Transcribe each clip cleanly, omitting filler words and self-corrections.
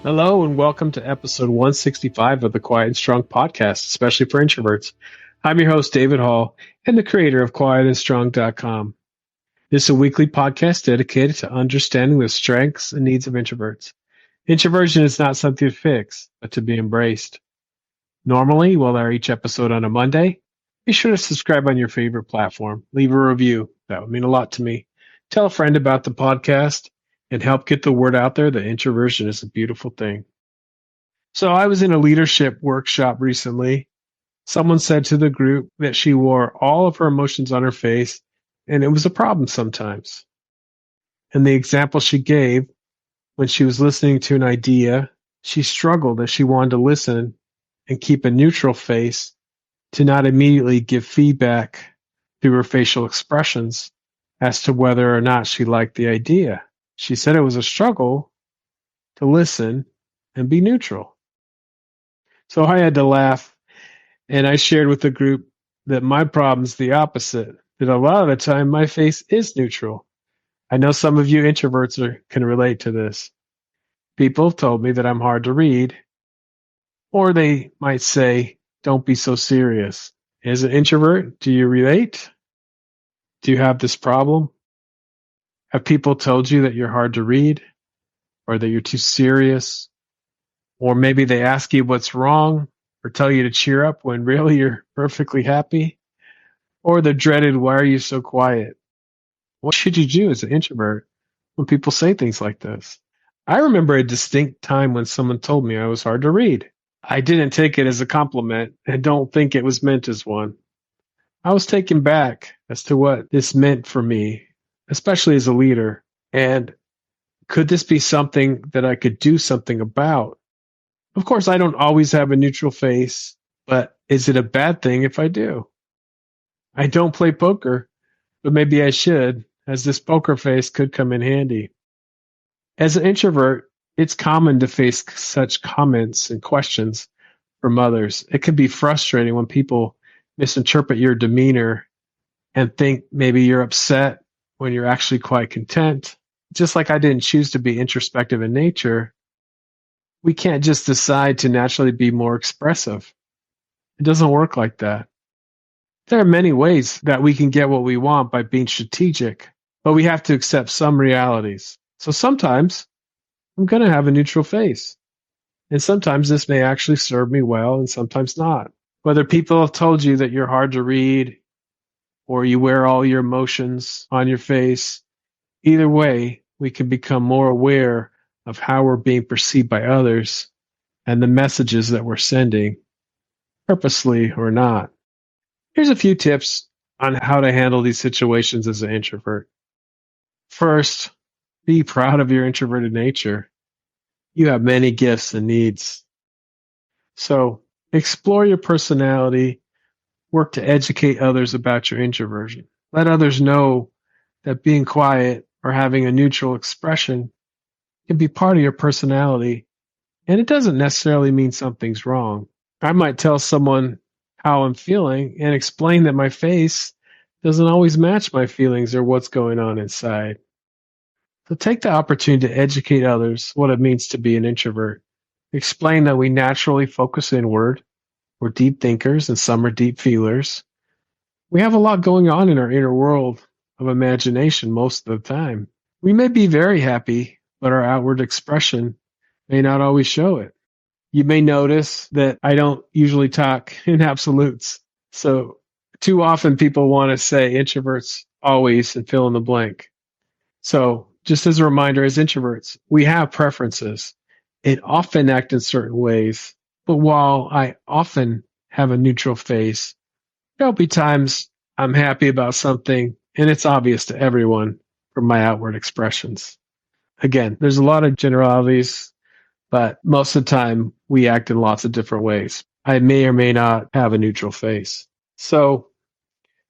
Hello and welcome to episode 165 of the Quiet and Strong podcast, especially for introverts. I'm your host, David Hall, and the creator of quietandstrong.com. This is a weekly podcast dedicated to understanding the strengths and needs of introverts. Introversion is not something to fix, but to be embraced. Normally, we'll air each episode on a Monday. Be sure to subscribe on your favorite platform. Leave a review. That would mean a lot to me. Tell a friend about the podcast and help get the word out there that introversion is a beautiful thing. So I was in a leadership workshop recently. Someone said to the group that she wore all of her emotions on her face, and it was a problem sometimes. And the example she gave, when she was listening to an idea, she struggled as she wanted to listen and keep a neutral face to not immediately give feedback through her facial expressions as to whether or not she liked the idea. She said it was a struggle to listen and be neutral. So I had to laugh, and I shared with the group that my problem's the opposite, that a lot of the time my face is neutral. I know some of you introverts can relate to this. People have told me that I'm hard to read, or they might say, don't be so serious. As an introvert, do you relate? Do you have this problem? Have people told you that you're hard to read, or that you're too serious? Or maybe they ask you what's wrong, or tell you to cheer up when really you're perfectly happy? Or the dreaded, why are you so quiet? What should you do as an introvert when people say things like this? I remember a distinct time when someone told me I was hard to read. I didn't take it as a compliment and don't think it was meant as one. I was taken back as to what this meant for me, especially as a leader. And could this be something that I could do something about? Of course, I don't always have a neutral face, but is it a bad thing if I do? I don't play poker, but maybe I should, as this poker face could come in handy. As an introvert, it's common to face such comments and questions from others. It can be frustrating when people misinterpret your demeanor and think maybe you're upset when you're actually quite content. Just like I didn't choose to be introspective in nature, we can't just decide to naturally be more expressive. It doesn't work like that. There are many ways that we can get what we want by being strategic, but we have to accept some realities. So sometimes I'm going to have a neutral face, and sometimes this may actually serve me well, and sometimes not. Whether people have told you that you're hard to read, or you wear all your emotions on your face, either way, we can become more aware of how we're being perceived by others and the messages that we're sending, purposely or not. Here's a few tips on how to handle these situations as an introvert. First, be proud of your introverted nature. You have many gifts and needs. So explore your personality, work to educate others about your introversion. Let others know that being quiet or having a neutral expression can be part of your personality, and it doesn't necessarily mean something's wrong. I might tell someone how I'm feeling and explain that my face doesn't always match my feelings or what's going on inside. So take the opportunity to educate others what it means to be an introvert. Explain that we naturally focus inward. We're deep thinkers and some are deep feelers. We have a lot going on in our inner world of imagination most of the time. We may be very happy, but our outward expression may not always show it. You may notice that I don't usually talk in absolutes. So too often people want to say introverts always and fill in the blank. So just as a reminder, as introverts, we have preferences and often act in certain ways. But while I often have a neutral face, there'll be times I'm happy about something and it's obvious to everyone from my outward expressions. Again, there's a lot of generalities, but most of the time we act in lots of different ways. I may or may not have a neutral face. So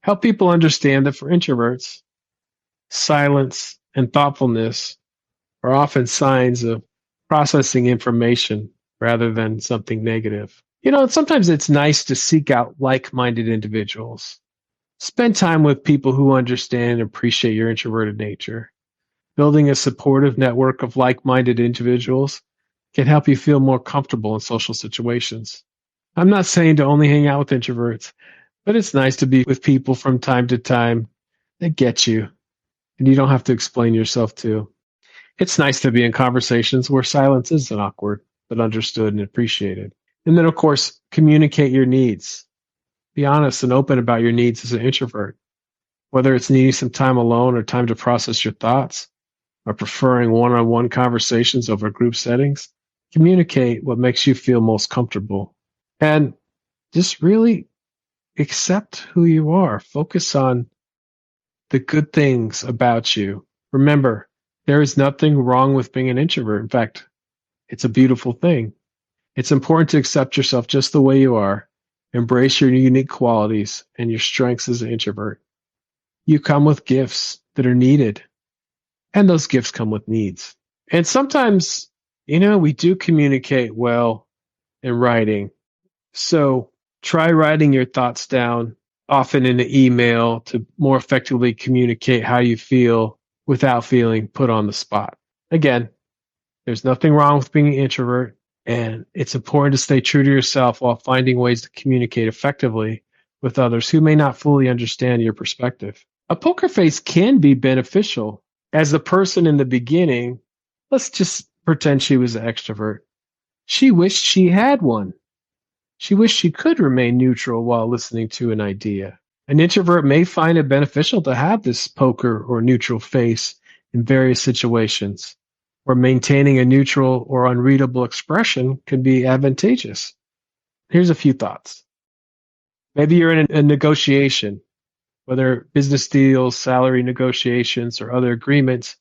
help people understand that for introverts, silence and thoughtfulness are often signs of processing information rather than something negative. Sometimes it's nice to seek out like-minded individuals. Spend time with people who understand and appreciate your introverted nature. Building a supportive network of like-minded individuals can help you feel more comfortable in social situations. I'm not saying to only hang out with introverts, but it's nice to be with people from time to time that get you and you don't have to explain yourself to. It's nice to be in conversations where silence isn't awkward, but understood and appreciated. And then, of course, communicate your needs. Be honest and open about your needs as an introvert, whether it's needing some time alone or time to process your thoughts, or preferring one on one conversations over group settings. Communicate what makes you feel most comfortable. And just really accept who you are. Focus on the good things about you. Remember, there is nothing wrong with being an introvert. In fact, it's a beautiful thing. It's important to accept yourself just the way you are, embrace your unique qualities and your strengths as an introvert. You come with gifts that are needed, and those gifts come with needs. And sometimes, we do communicate well in writing. So try writing your thoughts down, often in an email, to more effectively communicate how you feel without feeling put on the spot. Again, there's nothing wrong with being an introvert, and it's important to stay true to yourself while finding ways to communicate effectively with others who may not fully understand your perspective. A poker face can be beneficial. As the person in the beginning, let's just pretend she was an extrovert. She wished she had one. She wished she could remain neutral while listening to an idea. An introvert may find it beneficial to have this poker or neutral face in various situations, where maintaining a neutral or unreadable expression can be advantageous. Here's a few thoughts. Maybe you're in a negotiation, whether business deals, salary negotiations, or other agreements.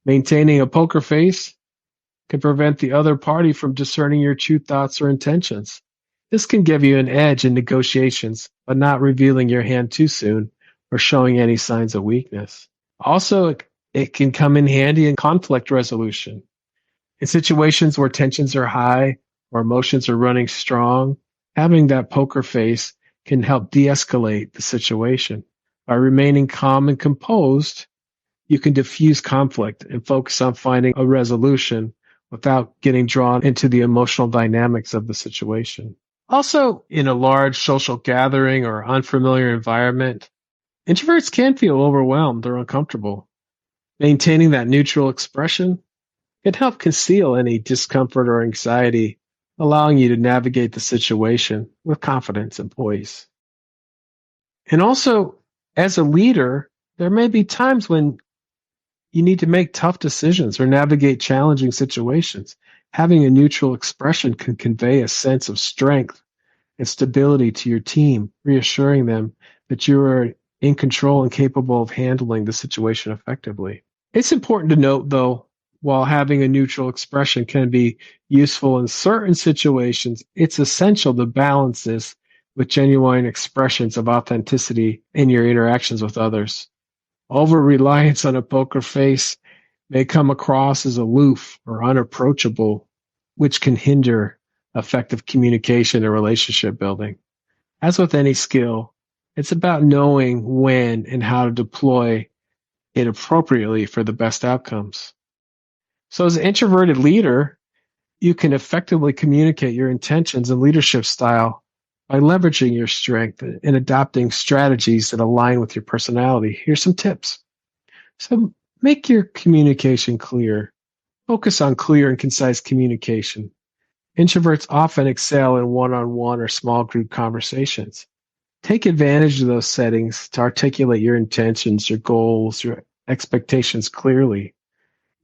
Maintaining a poker face can prevent the other party from discerning your true thoughts or intentions. This can give you an edge in negotiations, but not revealing your hand too soon or showing any signs of weakness. Also, it can come in handy in conflict resolution. In situations where tensions are high or emotions are running strong, having that poker face can help de-escalate the situation. By remaining calm and composed, you can diffuse conflict and focus on finding a resolution without getting drawn into the emotional dynamics of the situation. Also, in a large social gathering or unfamiliar environment, introverts can feel overwhelmed or uncomfortable. Maintaining that neutral expression can help conceal any discomfort or anxiety, allowing you to navigate the situation with confidence and poise. And also, as a leader, there may be times when you need to make tough decisions or navigate challenging situations. Having a neutral expression can convey a sense of strength and stability to your team, reassuring them that you are in control and capable of handling the situation effectively. It's important to note, though, while having a neutral expression can be useful in certain situations, it's essential to balance this with genuine expressions of authenticity in your interactions with others. Over-reliance on a poker face may come across as aloof or unapproachable, which can hinder effective communication and relationship building. As with any skill, it's about knowing when and how to deploy it appropriately for the best outcomes. So as an introverted leader, you can effectively communicate your intentions and leadership style by leveraging your strength and adopting strategies that align with your personality. Here's some tips. So make your communication clear. Focus on clear and concise communication. Introverts often excel in one-on-one or small group conversations. Take advantage of those settings to articulate your intentions, your goals, your expectations clearly.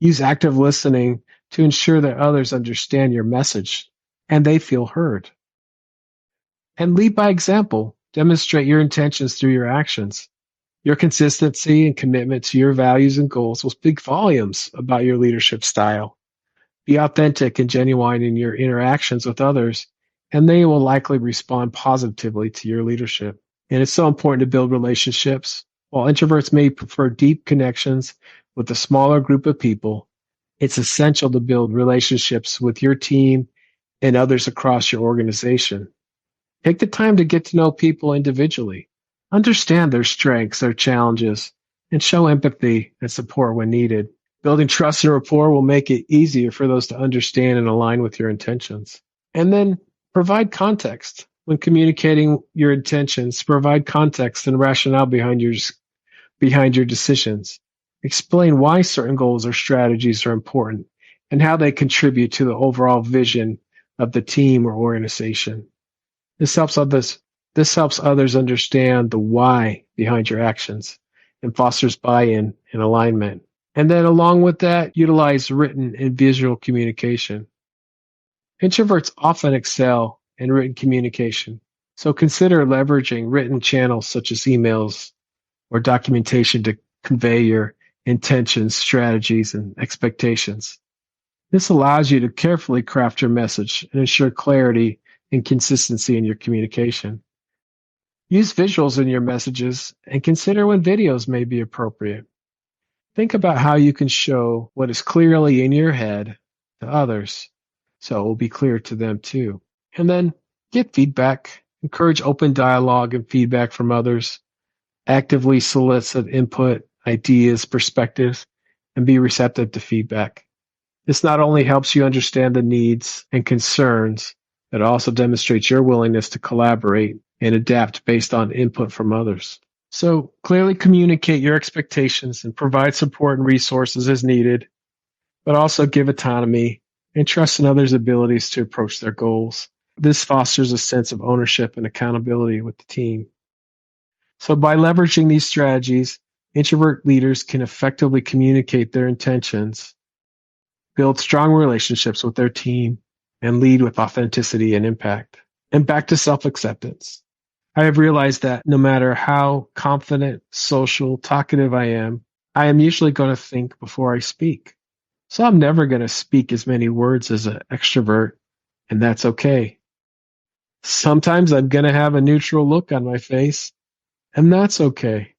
Use active listening to ensure that others understand your message and they feel heard. And lead by example. Demonstrate your intentions through your actions. Your consistency and commitment to your values and goals will speak volumes about your leadership style. Be authentic and genuine in your interactions with others, and they will likely respond positively to your leadership. And it's so important to build relationships. While introverts may prefer deep connections with a smaller group of people, it's essential to build relationships with your team and others across your organization. Take the time to get to know people individually. Understand their strengths, their challenges, and show empathy and support when needed. Building trust and rapport will make it easier for those to understand and align with your intentions. And then provide context. When communicating your intentions, provide context and rationale behind your decisions. Explain why certain goals or strategies are important and how they contribute to the overall vision of the team or organization. This helps others understand the why behind your actions and fosters buy-in and alignment. And then along with that, utilize written and visual communication. Introverts often excel in written communication, so consider leveraging written channels such as emails or documentation to convey your intentions, strategies, and expectations. This allows you to carefully craft your message and ensure clarity and consistency in your communication. Use visuals in your messages and consider when videos may be appropriate. Think about how you can show what is clearly in your head to others, so it will be clear to them too. And then get feedback. Encourage open dialogue and feedback from others. Actively solicit input, ideas, perspectives, and be receptive to feedback. This not only helps you understand the needs and concerns, but also demonstrates your willingness to collaborate and adapt based on input from others. So clearly communicate your expectations and provide support and resources as needed, but also give autonomy and trust in others' abilities to approach their goals. This fosters a sense of ownership and accountability with the team. So by leveraging these strategies, introvert leaders can effectively communicate their intentions, build strong relationships with their team, and lead with authenticity and impact. And back to self-acceptance. I have realized that no matter how confident, social, talkative I am usually going to think before I speak. So I'm never going to speak as many words as an extrovert, and that's okay. Sometimes I'm going to have a neutral look on my face, and that's okay.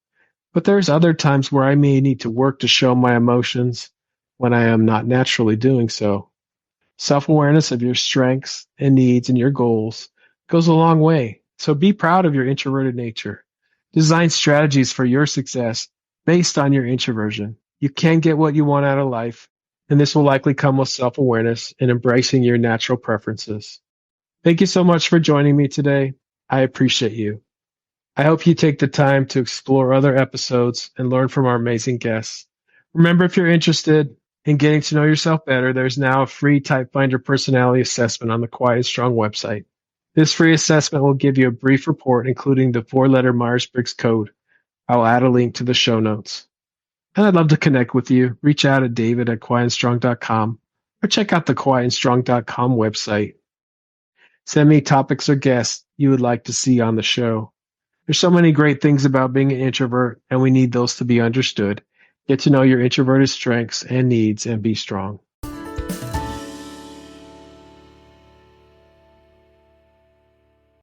But there's other times where I may need to work to show my emotions when I am not naturally doing so. Self-awareness of your strengths and needs and your goals goes a long way. So be proud of your introverted nature. Design strategies for your success based on your introversion. You can get what you want out of life, and this will likely come with self-awareness and embracing your natural preferences. Thank you so much for joining me today. I appreciate you. I hope you take the time to explore other episodes and learn from our amazing guests. Remember, if you're interested in getting to know yourself better, there's now a free Type Finder personality assessment on the Quiet and Strong website. This free assessment will give you a brief report, including the 4-letter Myers-Briggs code. I'll add a link to the show notes. And I'd love to connect with you. Reach out at david@quietandstrong.com or check out the quietandstrong.com website. Send me topics or guests you would like to see on the show. There's so many great things about being an introvert, and we need those to be understood. Get to know your introverted strengths and needs and be strong.